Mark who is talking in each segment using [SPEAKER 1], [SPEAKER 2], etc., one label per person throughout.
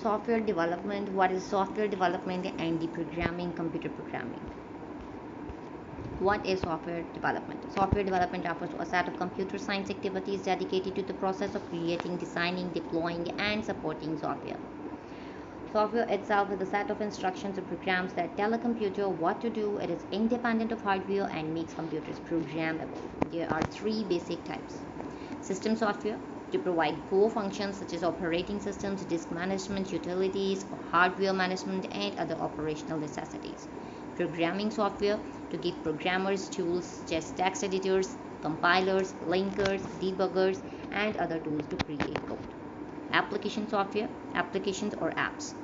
[SPEAKER 1] Software development. What is software development and the programming, computer programming? What is software development? Software development refers to a set of computer science activities dedicated to the process of creating, designing, deploying, and supporting software. Software itself is a set of instructions or programs that tell a computer what to do. It is independent of hardware and makes computers programmable. There are three basic types. System software, to provide core functions such as operating systems, disk management, utilities, hardware management, and other operational necessities. Programming software, to give programmers tools such as text editors, compilers, linkers, debuggers, and other tools to create code. Application software, applications or apps,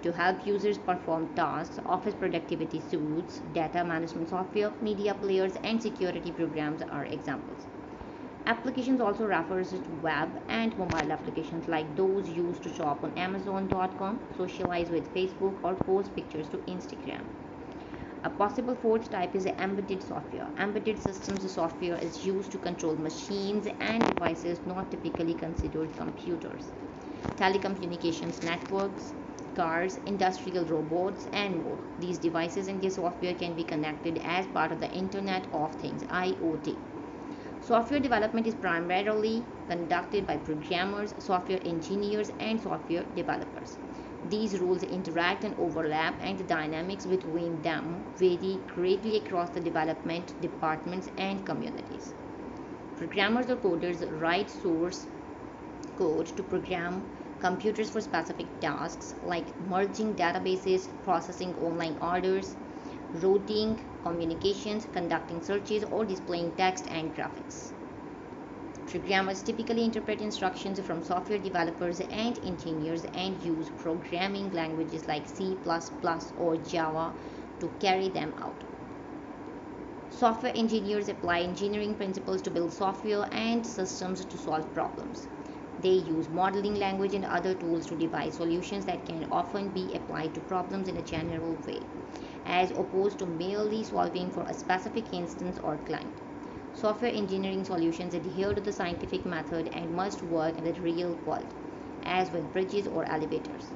[SPEAKER 1] to help users perform tasks. Office productivity suites, data management software, media players, and security programs are examples. Applications also refers to web and mobile applications like those used to shop on Amazon.com, socialize with Facebook, or post pictures to Instagram. A possible fourth type is embedded software. Embedded systems software is used to control machines and devices not typically considered computers. Telecommunications networks, cars, industrial robots, and more. These devices and their software can be connected as part of the Internet of Things (IoT). Software development is primarily conducted by programmers, software engineers, and software developers. These roles interact and overlap, and the dynamics between them vary greatly across the development departments and communities. Programmers or coders write source code to program computers for specific tasks like merging databases, processing online orders, routing communications, conducting searches, or displaying text and graphics. Programmers typically interpret instructions from software developers and engineers and use programming languages like C++ or Java to carry them out. Software engineers apply engineering principles to build software and systems to solve problems. They use modeling language and other tools to devise solutions that can often be applied to problems in a general way, as opposed to merely solving for a specific instance or client. Software engineering solutions adhere to the scientific method and must work in the real world, as with bridges or elevators.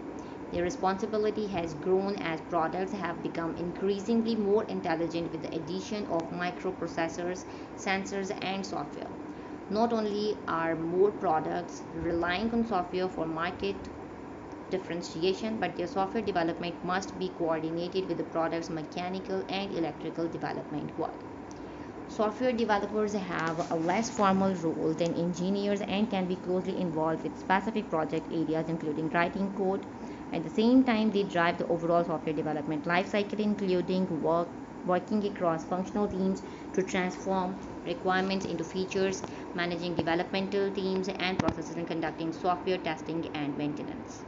[SPEAKER 1] Their responsibility has grown as products have become increasingly more intelligent with the addition of microprocessors, sensors, and software. Not only are more products relying on software for market differentiation, but their software development must be coordinated with the product's mechanical and electrical development work. Software developers have a less formal role than engineers and can be closely involved with specific project areas, including writing code. At the same time, they drive the overall software development lifecycle, including working across functional teams to transform requirements into features, managing developmental teams and processes, and conducting software testing and maintenance.